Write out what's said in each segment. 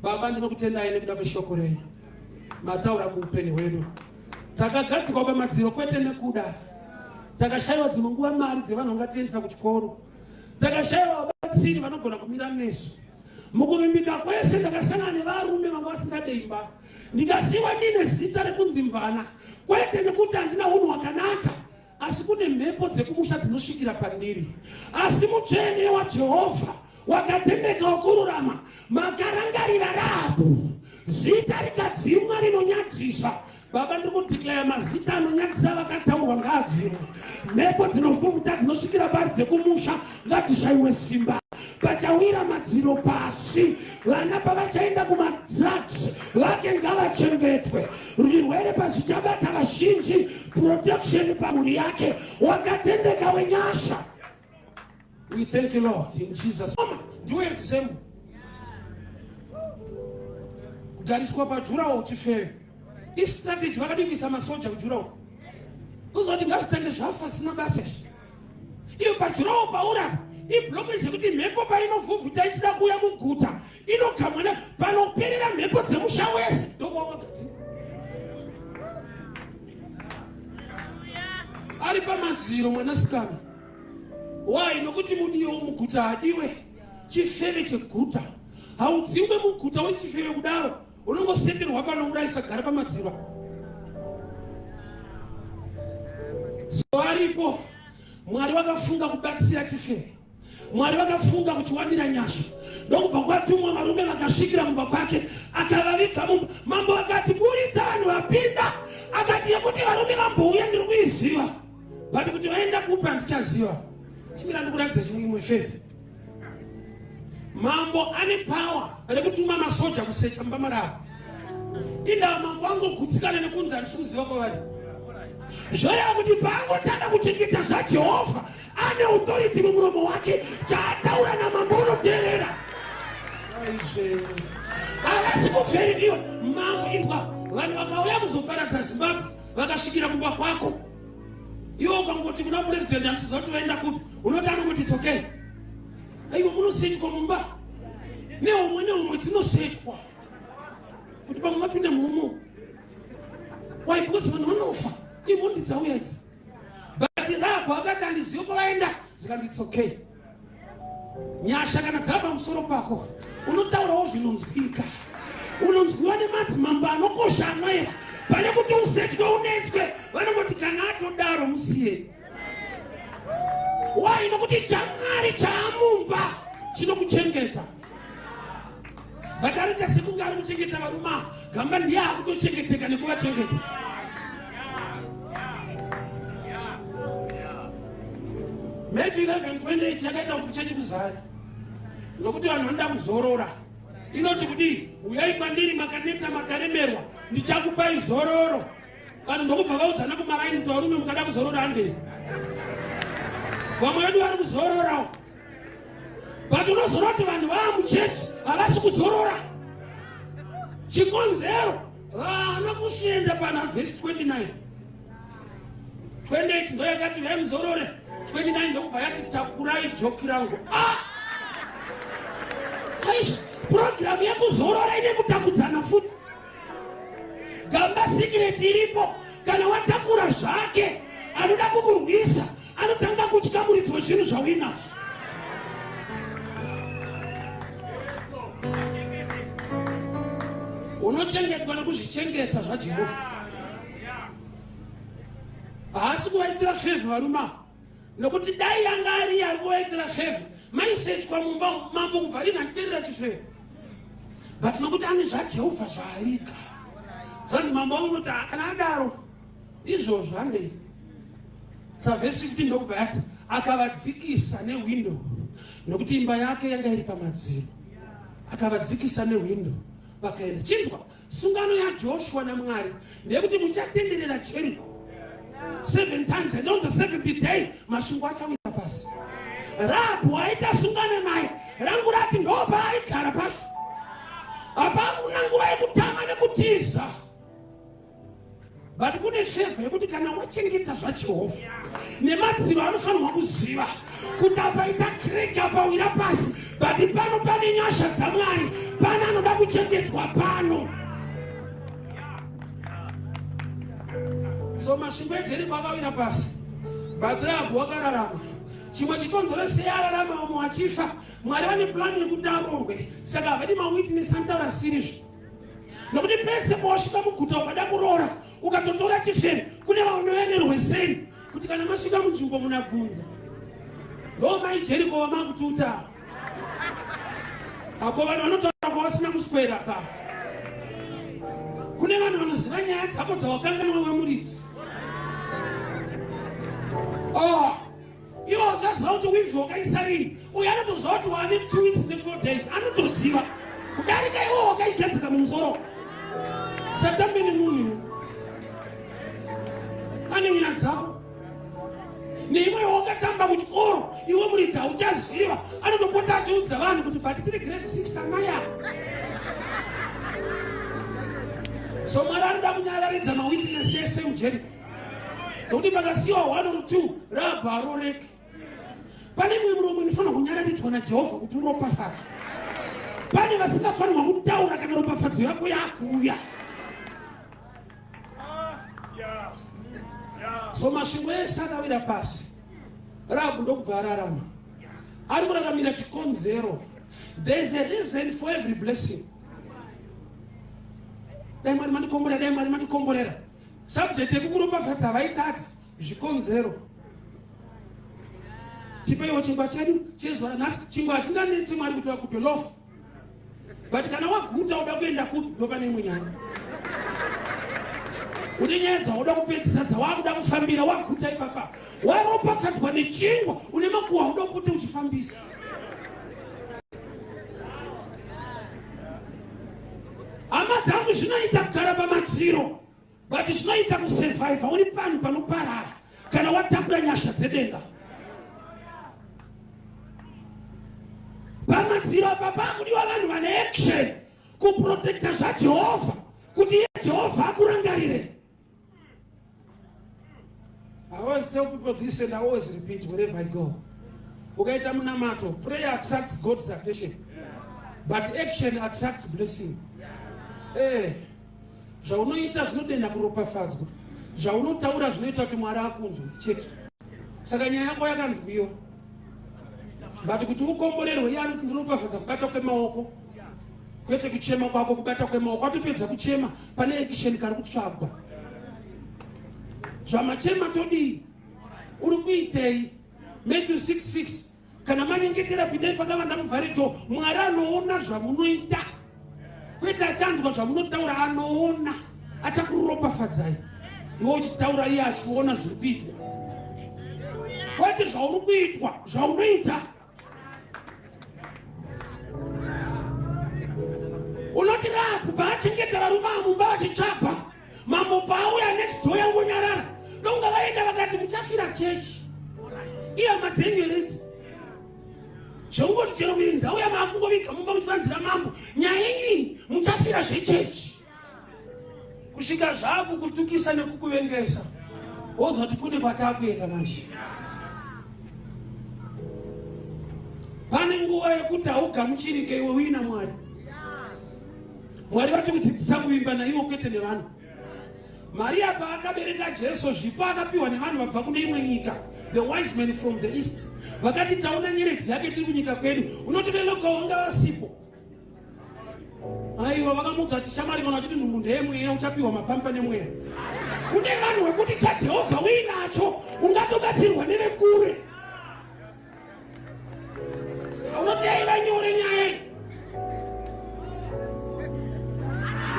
Baba ndinokutendai nekuda kweshoko renyu. Mataura kuupenyu hwedu. Takagadzikwa pamadziro kwete nekuda. Takashaiwa dzimwe nguva mari dzevanhu vangatiendesa kuchikoro. Takashaiwa vabatsiri vanogona kumira nesu. Mukuvimbika kwese ndakasangana nevarume vanga vasingade imba. Ndikasiwa ndine zita rekunzi Mvana. Kwete nekuti handina unhu hwakanaka, asi kune mhepo dzekumusha dzinosvikira pandiri. Asi mutsvene waJehovha wakatendeka wokururama, makarangarira Rahabhu, zita rikadzimwa rinonyadzisa. Baba ndiri kudhiklaya mazita anonyadzisa vakataurwa ngaadzimwe. Mhepo dzinovhuvhuta dzinosvikira pari dzekumusha ngadzishayiwe simba. Pachawira madziro pasi, vana pavachaenda kumadrugs vake ngavachengetwe. Zvirwere pazvichabata vazhinji, protection pamhuri yake. Wakatendeka wenyasha. We thank you, Lord, in Jesus' name. Do it same. Kugariswa pajurawo uchifewe. Hii strategy vakadivisa masoja kujurawo. Kuzoti ngazvitange zvafa sina basa. Iyo pajurawo paura. Hii blockage yekuti mhepo painovhuvhuta ichida kuuya muguta inogamwana panoperera mhepo dzemusha wese. Ndokwawakati. Ari pamadziro mwanasikana. Why? Nokuti mudiwe muguta hadiwe. Chifeve cheguta. Haudziwe muguta wechifeve kudaro. Unongosenderwa panourayisa gara pamadziro. So aripo Mwari vakafunga kubatsira chifeve. Mwari vakafunga kuchiwanira nyasha. Ndokubva kwatumwa varume vakasvikira mumba kwake akavaviga mumba. Mambo akati buritsa vanhu vapinda. Akati yekuti varume vambouya ndiri kuiziva. But kuti vaenda kupa ndichaziva. Chimira ndikuratidza chimwe feve. Mambo ane power rekutuma masoja kusecha mumba maravo. Inda mambo angogutsikana nekunzi handisikuziva kwavari. Zvoreva kuti paangotanga kuchengeta zvaJehovha ane authority mumuromo wake, chaataura namambo unoteerera. Havasi kuferiwa mambo indwa vanhu vakauya kuzoparadza Zimbabwe vakasvikira kumba kwako. Iwo ukangoti kuna president handisiziva kuti vaenda kupi, unoti anongoti it's okay. Aiwa munosetwa mumba. Neumwe dzinosetwa. Kuti pamwe vapinde mumo. Why? Because vanhu vanofa. Imundi dzauya idzi. But Rahabhu akati handizivi kwavaenda. Zvikati it's okay. Nyasha kana dzava pamusoro pako, unotaurawo zvinonzwika. Unonzwiwa nemadzimambo anokosha anoera. Pane kuti usetwe unetswe, vanongoti kana atodaro musiye. Why? Nokuti chamwari chaamumba chinokuchengeta. But arita sekunge ari kuchengeta varuma, gamba ndiye akutochengeteka nekuvachengeta. Matthew 11:28 yakaita kuti kuchechi kuzari. Nokuti vanhu vanoda kuzorora. Inoti kudii? Uyai kwandiri makaneta makaremerwa, ndichakupai zororo. Vanhu ndokubva vaudzana kumaraini kuti varume mukada kuzorora handei. Vamwe vedu vari kuzororawo. But unozorora kuti vanhu vaa muchechi havasi kuzorora. Chikonzero vana kushenda pana verse 29. 28 ndo yakati vaimuzorore. 29 ndokubva yati takurai joki rangu. Aisha, program yekuzorora ine kutakudzana futi. Gamba secret iripo, kana watakura zvake anoda kukurwisa, anotanga kutya muridzo zvinhu zvawinazvo. Unochengetwa nekuzvichengeta zvaJehovha. Haasi kuvaitira favor varuma. Nokuti dai yanga ari ari kuvaitira favor, maisetwa mumba mambo kubva rinachiterera chifeve. But nokuti ane zvaJehovha zvaarika. Zvanzi mambo anoti kana adaro izvozvo handei. Verse 15 ndokubva yati akavadzikisa newindow. Nokuti imba yake yanga iri pamadziro. Akavadzikisa newindow. Vakaenda. Chinzwa, sungano yaJoshua naMwari ndeyekuti muchatenderera Jericho 7 times, and on the 7th day masvingo achawira pasi. Rahabhu aita sungano naye, rangu rati ndopa aigara pacho. Hapakuna nguva yekutama nekutiza. But kune favor yekuti kana wachengeta zvaJehovha nemadziro anofanirwa kuziva kuti apaita krika pawira pasi, but pano pane nyasha dzaMwari, pane anoda kuchengetwa pano. So mashingo eJeriko akawira pasi. Bhadhirahabhu wakararama. Chimwe chikonzero seararama vamwe vachifa. Mwari vane plani yekuti arohwe. Saka havadi mawitness anotaura sirizvo. Nokuti pese pawasvika muguta ukada kuroora ukatotora chifeme kune vanoenderwe sei kuti kana masvika munzvimbo munabvunza ndo maiJeriko vamakututa ako vanhu vanotaura kwavasina kuswera ka kune vanhu vanoziva nyaya dzako dzawakanga newe wemuridzi iwo uchaziva kuti wivhi wakaisa rini uyo anotoziva kuti wave 2 weeks ne 4 days anotoziva kudarika iwo wakaigadzika mumusoro Satambe ni munhu ane nyaya dzako neimwe wakatamba kuchikoro iwe muridzi hauchaziva anotopota achiudza vanhu kuti but tiri grade 6 amaya. So Mwari anoda kunyararidza mawitness ese muJeriko nokuti pakasiyiwa 1 or 2 rabva roreke. Pane mumwe muromo inofanira kunyararidzwa naJehovha kuti uropafadzwa. Pane vasingafanirwa kutaura kana ropafadzo yako yakuuya. So masvingo ese akawira pasi. Rahabhu ndokubva ararama. Ari kuraramira chikonzero. There is a reason for every blessing. Dai Mwari mandikomborera, dai Mwari mandikomborera. Subject yekukuropafadza havaitadzi zvikonzero. Tipeiwo chingwa chedu chezuva ranhasi. Chingwa hachinganetsi Mwari kuti vakupe lofu. But kana waguta uda kuenda kupi ndo pane imwe nyaya. Une nyaya dzauda kupedzisa dzawakuda kufambira waguta ipapa. Waropafadzwa nechingwa une makuhwa uda kuti uchifambisa. Hama dzangu zvinoita kugara pamadziro but zvinoita kusurviva uri panhu panoparara kana watakura nyasha dzedenga. Pamadziro apa pakudiwa vanhu vane action kuprotecta zvaJehovha kuti Jehovha akurangarire. I always tell people this and I always repeat wherever I go. Ukaita munamato, prayer attracts God's attention, but action attracts blessing. Zvaunoita zvinodenda kuropafadzwa. Zvaunotaura zvinoita kuti Mwari akunzwe chete. Saka nyaya yako yakanzwiwa. But kuti ukomborerwe iye anoti ndiropafadza kubata kwemaoko. Kwete kuchema kwako kubata kwemaoko. Watopedza kuchema pane action kari kutsvagwa. Zvamachema todii uri kuitei. Matthew 6:6 kana manyengetera pindai pakavanda muvharito Mwari anoona zvamunoita. Kwete achanzwa zvamunotaura, anoona achakuropafadzai. Iwe uchitaura iye achiona zviri kuitwa. Kwete zvauri kuitwa zvaunoita. Unoti Rahabhu paachengeta varume amumba vachitsvagwa mambo paauya next door yangonyarara ndonga vaenda vakati muchafira chechi iye hama dzenyu heredzi zvongoti chero muenzi auya maakungovika mumba muchivanzira mambo nyaya iyi muchafira zvechechi kusvika zvaakukutukisa nekukuvengesa wozoti kune kwataakuenda manje. Pane nguva yekuti haugamuchirike iwe uina Mwari. Mwari vati kudzidzisa kuimba naiwo kwete nevanhu. Maria paakabereka Jesu zvipo akapiwa nevanhu vabva kune imwe nyika, the wise men from the east. Vakati taona nyeredzi yake tiri kunyika kwedu, unotoveloka wanga vasipo. Aiwa vakamudza kuti shamwari kana vachiti nhumbu ndeyemweya uchapiwa mapampa nemweya. Kune vanhu wekuti chaJehovha uinacho ungatobatsirwa nevekure. Unoti aiva nyore nyaya.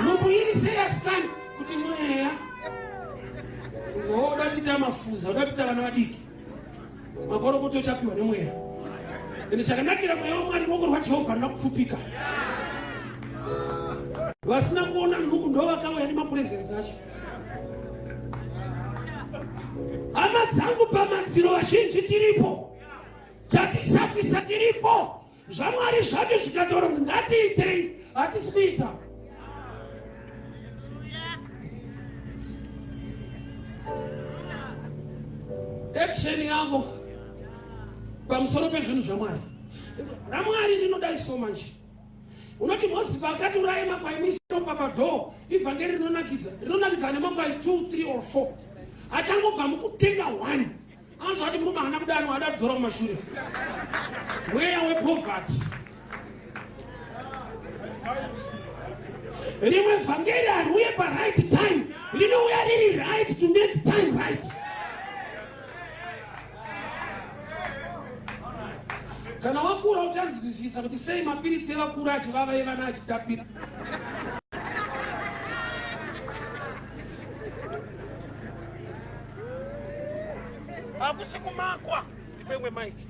Nhumbu iri seyasikani kuti mweya. Uzoda tita mafuza, uda tita vana vadiki. Makoro kuti uchapiwa nemweya. Ende chakanakira mweya waMwari ruoko rwaJehovha runokupfupika. Vasina kuona nhumbu ndo vakauya nemapurezensi acho. Hama dzangu pamadziro vazhinji tiripo. Chatisafisa tiripo. Zvamwari zvacho zvikataura kuti ngatiitei, hatisi kuita. Action yangu pamusoro pezvinhu zvaMwari. RaMwari rinodai so much. Unoti Moses pakati uraima kwa emission papa do ivhangeri rinonakidza nemangwa 2, 3 or 4 achangobva mukutenga 1 anozva kuti murume haana kudano ada kudzora kumashure mweya wepoverty. Rimwe vhangeri hariuye right time rinouya riri right to make time right. Kana wakura uchanzwisisa kuti sei mapiritsi evakura achivava evana achitapira. Hakusi kumakwa ndipemwe mike.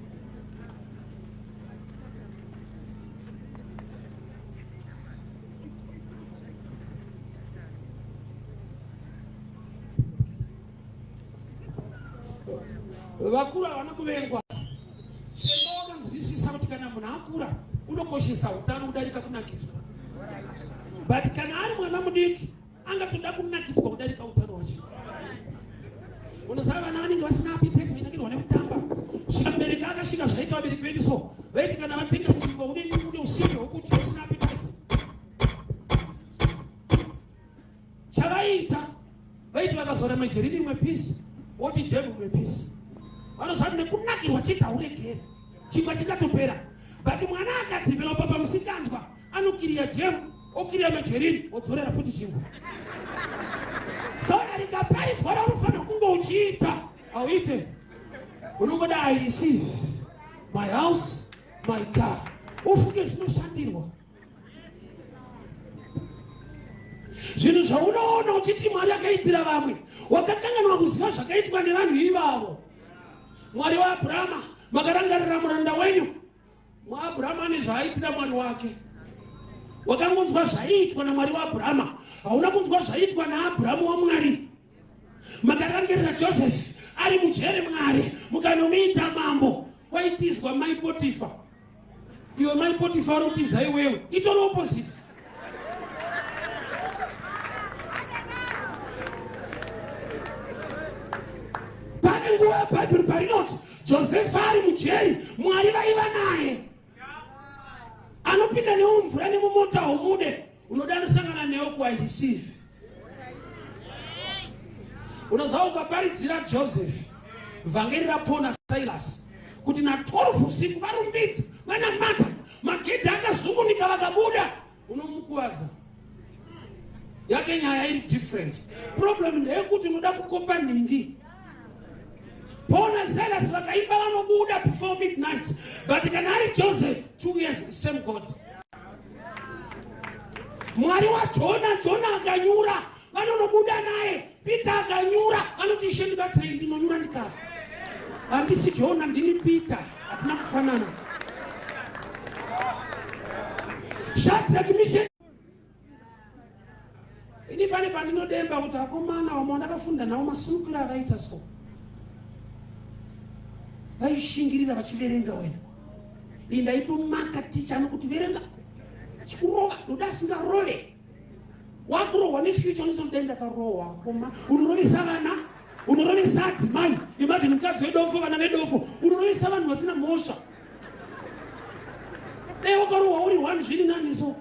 Vakura havana kuvengwa. Nzwisisa kuti kana munhu akura unokoshesa utano kudarika kunakidzwa. But kana ari mwana mudiki angatoda kunakidzwa kudarika utano hwacho. Unoziva vana vanenge vasina appetite vainakirwa nekutamba. Svika mubereki akasvika zvaita vabereki vedu so vaiti kana vatenga chingwa une usimbe hwokuti usina appetite. Chavaita vaiti vakazora majerini rimwe pisi woti jemu rimwe pisi. Vanozva nekunakirwa chita uregere. Chingwa chikatopera. But mwana akadevelopa pamusikanzwa anokiriya jemu okiriya majerini odzorera futi chingwa. So rikaparidzwa raunofanira kunge uchiita auite. Unongoda I receive my house, my car. Ufunge zvinoshandirwa. Zvinhu zvaunoona uchiti Mwari akaitira vamwe wakakanganwa kuziva zvakaitwa nevanhu ivavo. Mwari waAbhurahama makarangarira muranda wenyu. Abhurahama ane zvaaitira Mwari wake. Wakangonzwa zvaiitwa naMwari waAbhurahama, hauna kunzwa zvaiitwa naAbhurahama waMwari. Makarangarira Josefu ari mujere Mwari mukanomuita mambo waitizwa mai Potifa. Iwe mai Potifa unotiza iwewe itori opposite. Pane nguva yaBhaibheri parinoti Josefu ari mujeri Mwari vaiva naye. Anopinda neumvura nemumota humude unoda nosangana newe ku receive. Unoziva ukaparidzira Josefu vhangeri raPaul naSilas kuti na 12 usiku varumbidza vanamata magedhi akazungunika vakabuda unomukuvadza. Yake nyaya iri different. Problem ndeyekuti unoda kukopa nhingi. Paul naSilas vakaimba vanobuda before midnight. But kana ari Joseph 2 years same God. Mwari waJona akanyura vanonobuda naye. Peter akanyura anoti Ishe ndibatsire ndinonyura ndikafa. Handisi Jona ndini Peter hatina kufanana. Shadrach Meshach ini pane pandinodemba kuti akomana vamwe ndakafunda nawo masungiro akaita so. Vaishingirira vachiverenga wena. Indaitomaka ticha anokuti verenga. Chikurova ndoda asingarove. Wakurohwa nefuture unozomudaenda karohwa. Unorovesa vana, unorovesa adzimai. Imagine mukadzi wedofo, vana vedofo. Unorovesa vanhu vasina mhosva. Dai wakarohwa uri 1 zviri nani so.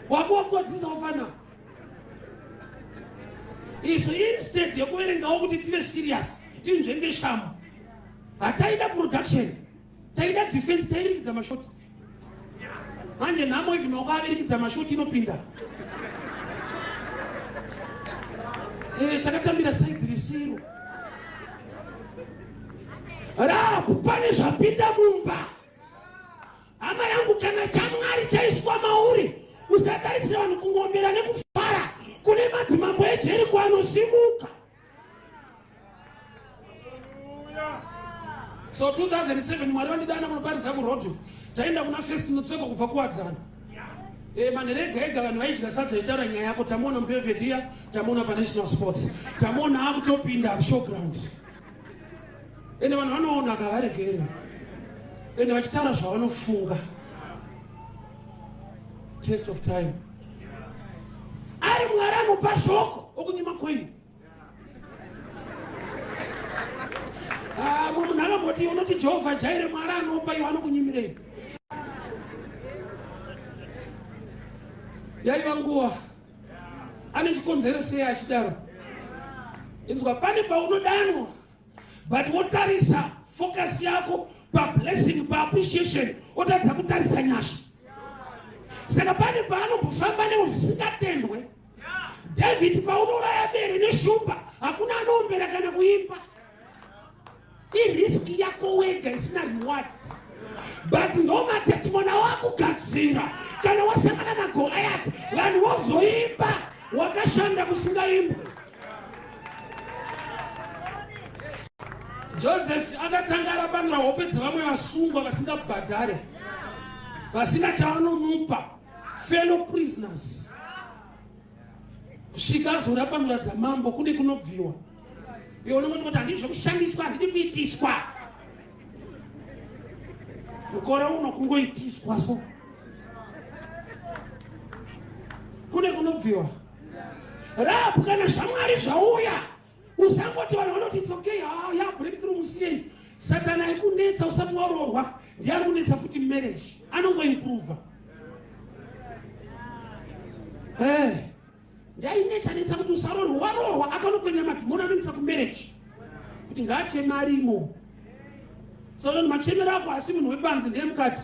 Wakuwadzisa wafana. Isu instead yekuverengawo kuti tive serious, tinzvenge shamu. Hataida production, taida defense, taivirikidza mashoti. Manje nhamo hivi nokavavirikidza mashoti inopinda. Takatambira side risiro. Rapu pane zvapinda mumba. Hama yangu kana chaMwari chaiswa mauri. Usatarisira vanhu kungombera nekufara. Kune madzimambo eJeriko anosimuka. So 2007 Mwari vandidana munoparidza kurodho. Taenda kuna first notsoka kubva kuwadzana. Manherega ega vanhu vaidya sadza itaura nyaya yako. Tamuona muBelvedere, tamuona paNational Sports, tamuona akutopinda showground. Ende vanhu vanoona kavaregere. Ende vachitaura zvavanofunga. Taste of time. Ari Mwari anopa shoko okunyima kwenyu. Munhu akamboti unoti Jehovha Jaire Mwari anopa iwe anokunyimirei. yaiva nguva ane chikonzero sei achidaro. Inzwa pane paunodanwa but wotarisa focus yako pa blessing, pa appreciation, otadza kutarisa nyasha. Saka pane paanombofamba nezvisingatendwe. David paunouraya bere neshumba hakuna anoombera kana kuimba. Iriski yako wega isina reward. But ndoma testimona wakugadzira kana wasangana na Goliath vanhu vozoimba wakashanda kusingaimbwe. Joseph akatanga arabangira hope dzavamwe vasungwa vasingabhadhare, vasina chavanomupa, fellow prisoners. Kusvika azorabangira dzamambo kune kunobviwa. Iwe unongoti kuti handidi zvokushandiswa, handidi kuitiswa. Mukore uno kungoitiswa so. Kune kunobviwa. Rahabu kana zvamwari zvauya, usangoti vanhu vanoti it's okay, ya breakthrough musiyeni. Satana aikunetsa usati waroorwa, ndiye ari kunetsa futi marriage. Anongoimprova. Ndainetsa kuti usaroorwa, waroorwa akanokwenya madhimoni anonetsa kumarriage. Kuti ngaacheme arimo. Saka machemero ako asi munhu wepanze ndiye mukati.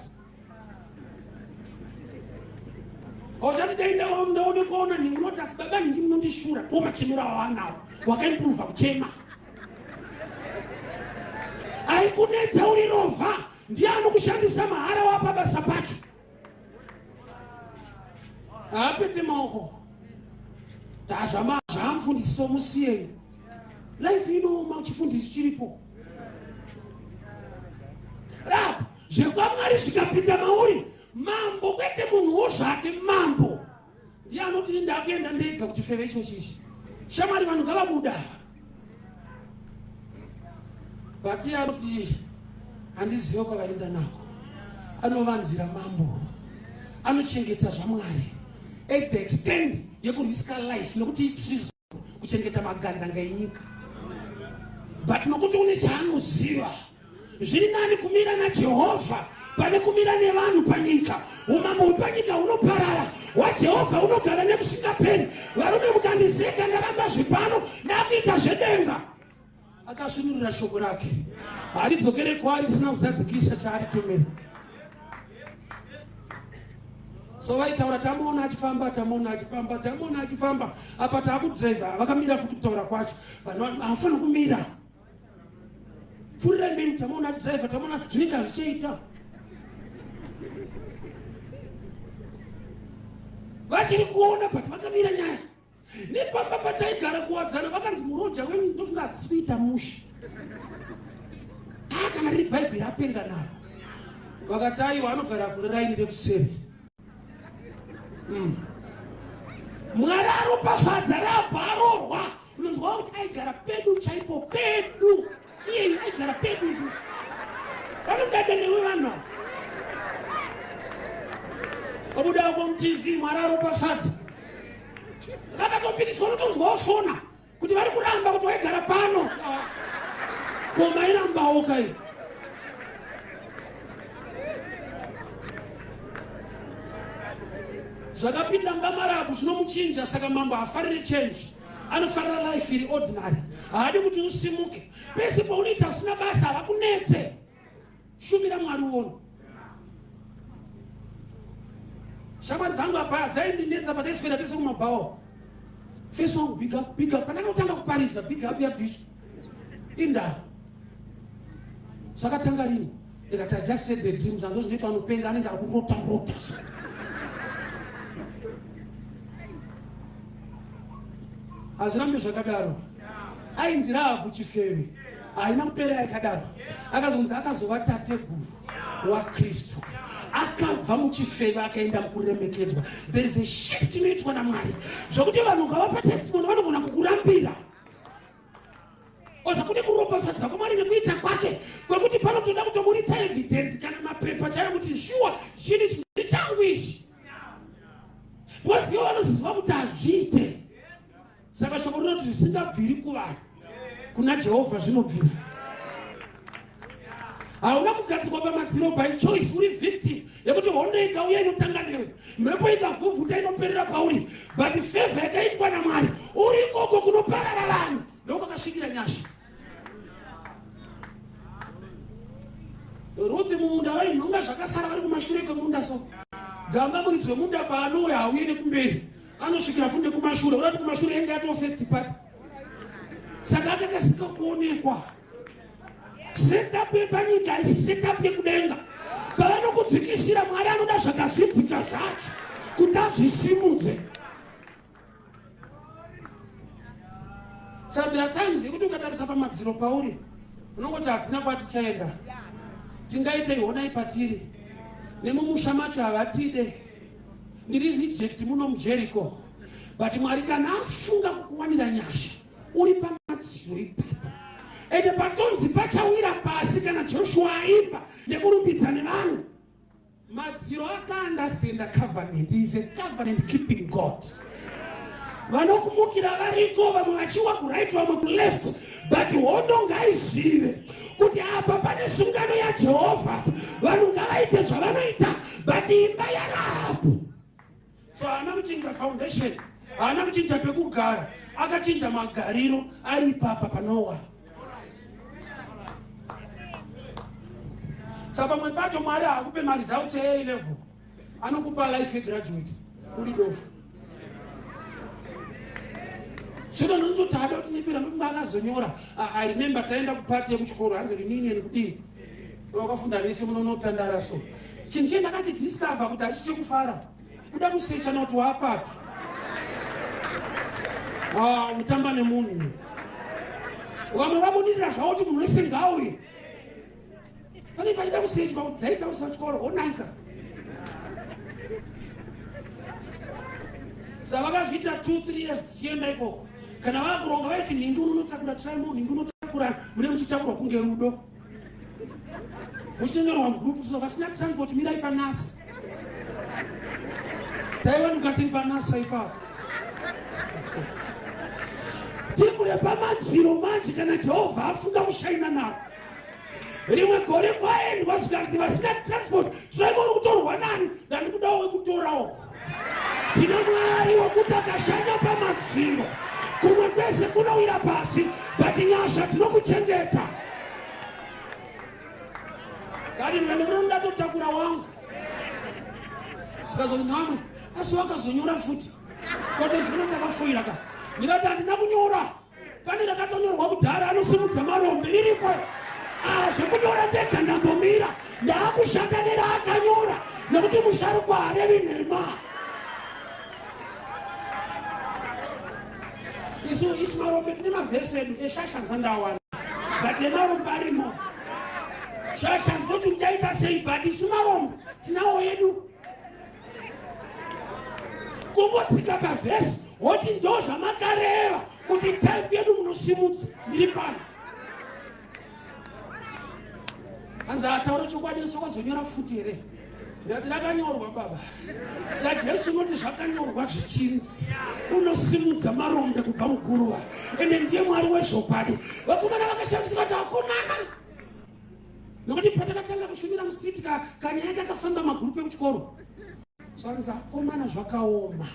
Usati ndaone kuona ningunoti asi baba ningi munondishura, ko machemero awo anawo. Wakaimprova kuchema. Aikunetsa urirova, ndiye anokushandisa mahara wapabasa pacho. Apete maoko. Zvamufundisi musiyei. Life inooma uchifundisi chiripo. Rahabu zvekwamwari zvikapinda mauri, mambo kwete munhuwo zvake, mambo ndiye anoti ndakuenda ndega kuchifeve ichochi ichi. Shamwari vanhu ngavabuda. But iye anoti handiziva kwavaenda nako. Anovanzira mambo, anochengeta zvamwari at the extent yekuriska life nokuti itirizo kuchengeta magandanga enyika. But nokuti une chaanoziva, zviri nani kumira naJehovha pane kumira nevanhu panyika. Umambo hwepanyika hunoparara, hwaJehovha hunogara nekusingaperi. Varume mukandiseka ndaramba zvipano nakuita zvedenga. Akasvinurira shoko rake, haridzokere kwaari risina kuzadzikisa chaaritumira. So vaitaura tamuona achifamba, apa taakudhiraivha vakamira futi kutaura kwacho. Vanhu havafani kumira. Furira mberi, tamuona achidhiraivha, tamuona zvinenge hazvichaita. Vachiri kuona but vakamira nyaya. Nepamba pataigara kuwadzana vakanzi muroja wenyu ndofunga hadzisikuita mushe. Kana riri bhaibheri apenga naro. Vakati aiwa anogara kuraini rekuseri. Mwari aropa sadza rabva aroorwa. Unonzwa kuti aigara pedu chaipo, pedu. Iye aigara pedu isusu. Vanodada newe vanhu. Wabuda kumTV Mwari aropa sadza. Vakatopikiswa notonzwa wafona kuti vari kuramba kuti waigara pano. Koma irambawo kai. Zvakapinda mbamarabu zvinomuchinja, saka mambo hafariri change. Anofarira life iri ordinary. Haadi kuti usimuke. Pese paunoita usina basa havakunetse. Shumira Mwari uono. Shamwari dzangu apa dzaindinetsa pataiswera tese kumabhawa. Face wangu big up. Pandakatanga kuparidza big up yabviswa. Indaro. Zvakatanga rini? Ndikati I just said the dreams, andozvinoita vanopenga anenge akurota. Hazvirambe zvakadaro. Ainzi Rahabhu chifeve, haina kupera yakadaro. Akazonzi akazova tateguru waKristu. Akabva muchifeve akaenda mukuremekedzwa. There is a shift inoitwa naMwari. Zvokuti vanhu ngavapa testimony vanogona kukurambira. Ozakuti kuropafadza kwaMwari nekuita kwake, kwekuti panotoda kutoburitsa evidence kana mapepa chaiwo kuti shuwa chini changu ichi. Because ivo vanoziva kuti hazviite. Saka shoko rinoti zvisingabviri kuvanhu, kuna Jehovha zvinobvira. hauna kugadzikwa pamadziro by choice, uri victim yekuti hondo ikauya inotanga newe, mhepo ikavhuvhuta inoperera pauri, but favor yakaitwa naMwari uri ikoko kunoparara vanhu, ndokwakasvikira nyasha. Ruti mumunda vainhonga zvakasara vari kumashure kwemunda, so gamba muridzi wemunda paanouya hauye nekumberi, anosvikira funde kumashure, urati kumashure enge atoo first party. Saka akakasika kuonekwa. Setup yepanyika haisi setup yekudenga. Pavanokudzikisira Mwari anoda zvakazvidzika zvacho kuti azvisimudze. So there are times yekuti ukatarisa pamadziro pauri unongoti hatina kwatichaenda, tingaitei honai patiri, nemumusha macho havatide, ndiri reject muno muJericho, but Mwari kana afunga kukuwanira nyasha uri pamadziro ipapo, ende patonzi pachawira pasi kana Joshua aimba nekurumbidza nevanhu, madziro aka-understanda covenant. He is a covenant keeping God. Vanokumukira variko, vamwe vachiwa kuright vamwe kuleft, but hondo ngaizive kuti apa pane sungano yaJehovha, vanhu ngavaite zvavanoita, but imba yaRahabhu. So haana kuchinja foundation, haana kuchinja pekugara, akachinja magariro ari ipapa paNoa. Saka pamwe pacho Mwari haakupe maresults A level, anokupa life graduate uri dofu. Shida nonzoti hada kuti nipira ndofunga akazonyora. I remember taenda kupati yekuchikoro, hanzi rinini nekudii, wakafunda vese munonotandara so. Chinhu chendakati discover kuti hachiche kufara, kuda kusecha noti waapapi. Mutamba nemunhu. Vamwe vabudirira zvavo kuti munhu wese ngauye. Pane pachida kusecha kuti dzaita usachikoro onaka. Saka vakazviita 2-3 years tichienda ikoko. Kana vakuronga vaiti nhingi unotakura Simon, nhingi unotakura, mune muchitakura kunge rudo. Muchitengerwa mugrupu, so vasina transport mirai paNASA. Taivanuka tiri paNASA ipapo. Tikure pamadziro manje kana Jehovha afunga kushaina navo. Rimwe gore kwaendwa zvikanzi vasina transport, tiraivori kutorwa nani, ndandikudawo wekutorawo. Tina Mwari wekuti akashanda pamadziro, kumwe kwese kunowira pasi, but nyasha tinokuchengeta. Kadi ndinoda totakura wangu. Sikazonyora wamwe, asi wakazonyora futi. Kote zino takafoira ka. Ndikati handina kunyora. Pane rakatonyorwa kudhara anosimudza marombe iripo. Zvekunyora ndega ndambomira, ndaakushanda neraakanyora, nekuti musharukwa harevi nhema. Isu marombe tine mavhesi edu eshashanza ndawana, but emarombe arimo. Shashanza kuti uchaita sei, but isu marombe tinawo edu. Kungotsika pavhesi woti ndo zvamakareva kuti type yedu munosimudza ndiri pano. Hanzi ataura chokwadi sokazonyora futi here. Ndati rakanyorwa baba. SaJesu unoti zvakanyorwa zvichinzi. Unosimudza marombe kubva muguruva. Ende ndiye Mwari wezvokwadi. Vakomana vakashamisika kuti vakomana. Nokuti patakatanga kushumira mustriti kanyaya kakafamba magrupu ekuchikoro. Svanza vakomana zvakaoma.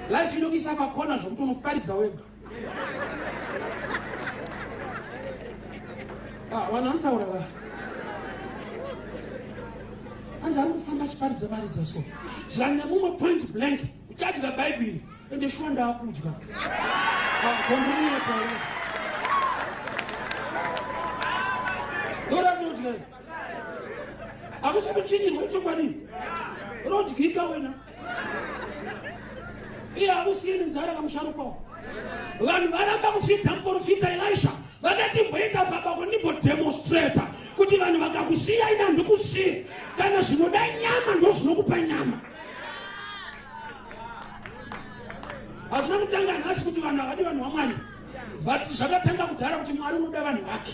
Life inokisa pakona zvokuti unoparidza wega. Vanhu vanotaura va. Hanzi ari kufamba achiparidza so. Zvani nemumwe point blank, uchadya Bhaibheri, ende shuwa ndaakudya. Gondomire pano. Ndora ndodya. Hakusi kuchinyirwa chokwadi. Rodyika wena. Iye hakusiye nzara kamusharukwa. Vanhu varamba kufita muprofita Elisha. Vakati mboenda baba kundimbodemonstrata kuti vanhu vakakusiya ina ndikusiye. Kana zvinoda nyama ndo zvinokupa nyama. Hazvina kutanga nhasi kuti vanhu havadi vanhu vaMwari. But zvakatanga kudhara kuti Mwari unoda vanhu vake.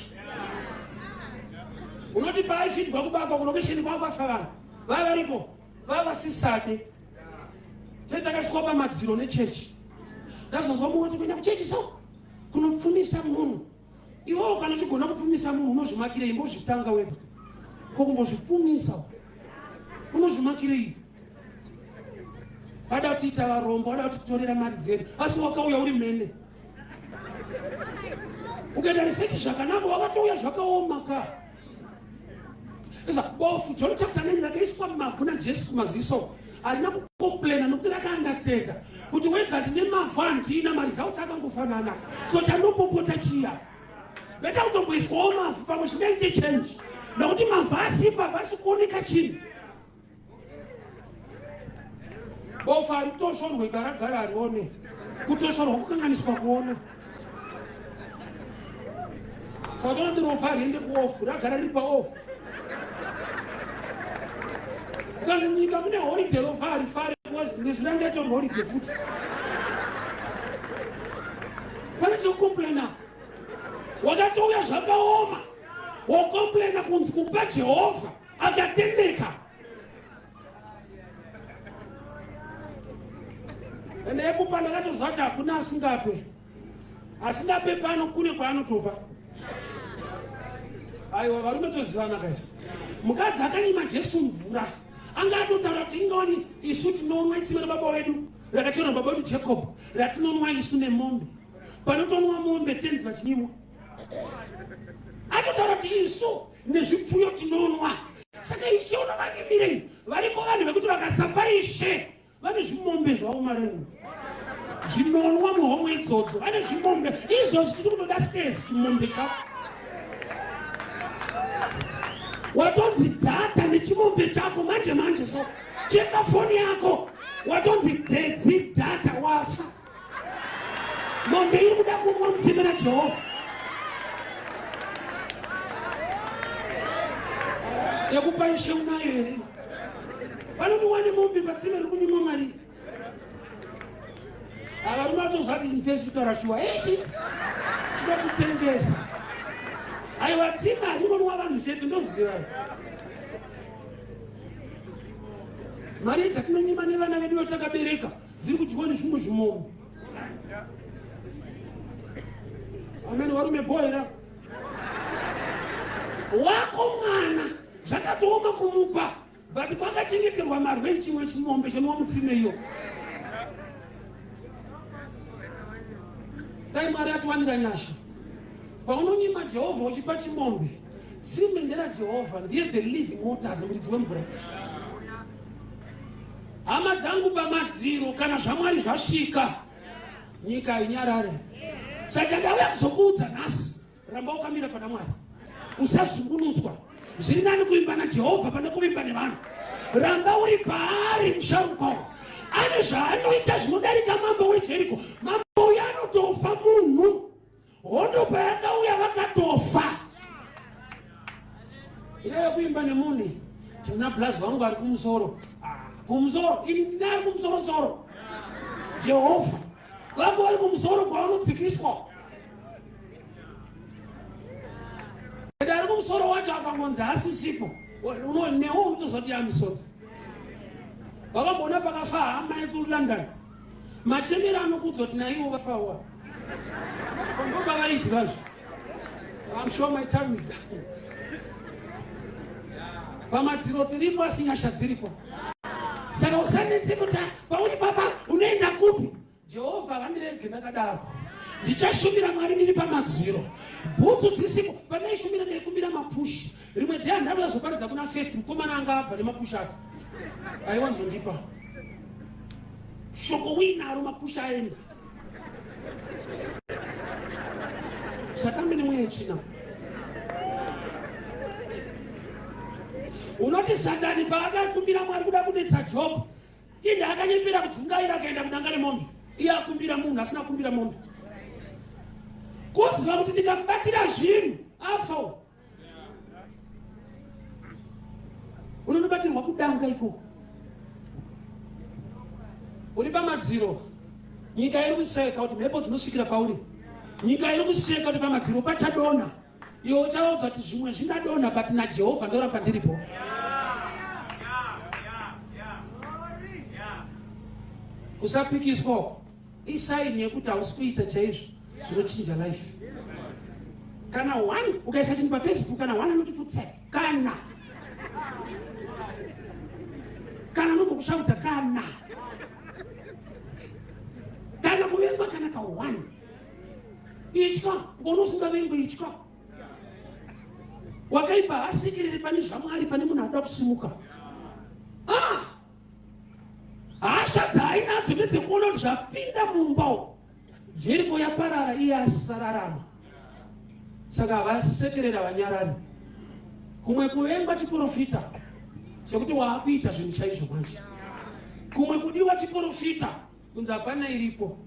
Unoti paaifidwa kubaka kulokesheni kwakwafa vanhu. Vava varipo. Vava sisade. Takasvika pamadziro nechechi. Ndazonzwa mumwe kuti kuenda kuchechi so kunopfumisa munhu. Iwewe kana chigona kupfumisa munhu unozvimakirei? Mbozvitanga wega kokumbozvipfumisa unozvimakirei? Vada kutiita varombo, vada kutitorera mari dzedu, asi wakauya uri mene. Ukaita riseki zvakanaka, wakatouya zvakaoma ka. Saka bofu John chapter 9 rakaiswa mumavhu naJesu kumaziso, harina kukomplena nokuti rakaandastenda kuti wega ndine mavhu handina, mari dzauti akangofanana, so chandopopota chiya. Beta kutomboiswawo mavhu pamwe zvinoite change, nokuti mavhu asipa pasi kuoneka chinhu. Bofu ari kutoshorwa igaragara arione, kutoshorwa kukanganiswa kuona. Saka tonoti rofa riende kuofu, ragara riri paofu. Ukanzi munyika mune holiday rofa harifari, nezvirangaito holiday futi. Pane chekukomplena. Wakatouya zvakaoma, wokomplena kunzi kupa Jehovha akatendeka. Ende ekupa ndakatozva kuti hakuna asingape. Asingape pano kune kwaanotopa. Aiwa, varume tozivana kaizvi. Mukadzi akanyima Jesu mvura, anga atotaura kuti ingawani isu tinonwa itsime rababa wedu, rakacherwa baba wedu Jacob, ratinonwa isu nemombe. Panotonwa mombe tenzi vachinimwa. Atotaura kuti isu nezvipfuyo tinonwa. Saka Ishe unovanyimirei? Variko vanhu vekuti vakasapa Ishe vane zvimombe zvavo marenu. Zvinonwa muhomwe idzodzo, vane zvimombe. Izvozvi tiri kutoda skezi chimombe chavo. Watonzi data nechimombe chako manje so. Cheka foni yako. Watonzi dzedzi data wafa. Mombe iri kuda kumwa mtsime na Jehovha. Yekupa Ishe unayo here. Vanoniwane mombe patsime riri kunyima mari. Avarume vatozvati mfesi kutaura shuwa. Ichi chinotitengesa. Aiwa tsime haringonwa vanhu chete, ndoziva. Mari dzatinonyima nevana vedu vatakabereka dziri kudyiwa nezvimwe zvimombe. Amen. Varume bhoera wako mwana zvakatooma kumupa, but kwakachengeterwa marwe echimwe chimombe chinwa mutsime iyo. Dai Mwari atiwanira nyasha. Paunonyima Jehovha uchipa chimombe, tsime ndera Jehovha, ndiye the living waters, muridzi wemvura. Hama dzangu pamadziro, kana zvaMwari zvasvika, nyika hainyarare. Saka ndauya kuzokuudza nhasi, ramba ukamira pana Mwari. Usazungunudzwa. Zviri nani kuimba naJehovha pane kuimba nevanhu. Ramba uri paari musharukwa. Ane zvaanoita zvinodarika mambo weJeriko. Mambo uya anotofa munhu. Hondo payakauya vakatofa. Iye kuimba nemuni. Tina blazi vangu ari kumusoro. Kumusoro, ini ndinari kumusoro. Jehovha. Vako vari kumusoro kwaanodzikiswa. Dari kumusoro wacho akangonzi asisipo. Newo unotozoti amisodzi. Wakambona pakafa hama yekuLondon. Machemera anokuudza kuti naivo vafawa. Komboba vaidya zvo. I'm sure my time is done. Pamadziro tiripo asi nyasha dziripo. Saka usanetse kuti pauri papa unoenda kupi? Jehovha vandirege ndakadaro. Ndichashumira Mwari ndiri pamadziro. Bhutsu dzisipo, panaishumira ndaikumbira mapushi. Rimwe dhea ndauya zoparidza kuna first, mukomana anga abva nemapushi ake. Aiwanzondipa. Shoko winaro mapushi aenda. Satambi nemweya china. Unoti Satani paakakumbira Mwari kuda kudetsa Job, inde akanyembera kudzungaira akaenda kudanga remombe. Iye akumbira munhu asina kumbira mombe. Kuziva kuti ndikamubatira zvinhu afa. Unonobatirwa kudanga ikoko. Uri pamadziro, nyika iri kuseka kuti mhepo dzinosvikira pauri. Nyika iri kuseka kuti pamadziro pachadonha. Iwe uchaudza kuti zvimwe zvingadonha, but naJehovha ndoramba ndiripo. Kusapikiswa isaini yekuti hausi kuita chaizvo zvinochinja life. Kana one ukaisa chini pa Facebook kana one anotifutsa kana nokushauta kana kuvemba kana ka one ichka ngonosinga vemba ichka wakaipa asikirire pane zvamwari pane munhu anoda kusimuka hasha dzainadzo nedzekuona kuti zvapinda mumba Jeriko yaparara iye asararama saka havasekerera vanyarari kumwe kuvengwa chiprofita chekuti waakuita zvinhu chaizvo manje kumwe kudiwa chiprofita kunzi hapana iripo.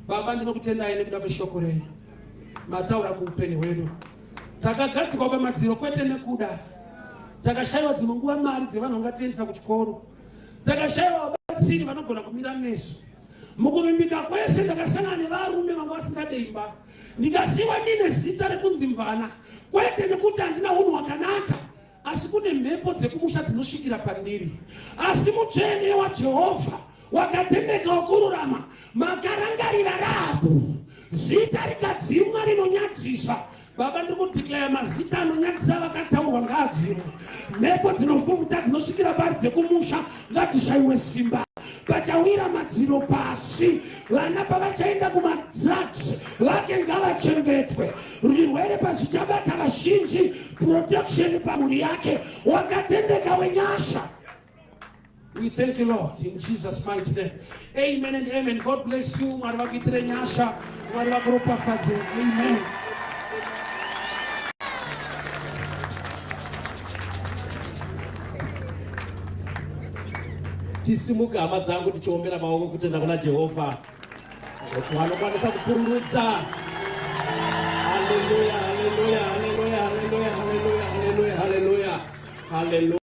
Baba ndinokutendai nekuda kweshoko renyu mataura kuupenyu hwedu. Takagadzikwa pamadziro kwete nekuda, takashayiwa dzimwe nguva mari dzevanhu vangatiendesa kuchikoro, takashayiwa vabatsiri vanogona kumira nesu. Mukuvimbika kwese ndakasangana nevarume vanga vasingade imba, ndikasiwa ndine zita rekunzi mvana, kwete nekuti handina unhu hwakanaka, asi kune mhepo dzekumusha dzinosvikira pandiri. Asi mutsvene waJehovha wakatendeka wokururama, makarangarira Rahabhu, zita rikadzimwa rinonyadzisa. Baba ndikudeclare mazita anonyadzisa vakataurwa ngaadzimwe, mhepo dzinovhuvhuta dzinosvikira pari dzekumusha ngadzishayiwe simba. Pachawira madziro pasi, vana pavachaenda kumadrugs vake ngavachengetwe. Zvirwere pazvichabata vazhinji, protection pamhuri yake, wakatendeka wenyasha. We thank you, Lord, in Jesus' mighty name. Amen and amen. God bless you. Mwari vakuitire nyasha, Mwari vakuropafadze. Amen. Tisimuke hama dzangu tichiombera maoko kutenda kuna Jehovha. Vanokwanisa kupururudza. Hallelujah, hallelujah, hallelujah, hallelujah, hallelujah, hallelujah, hallelujah.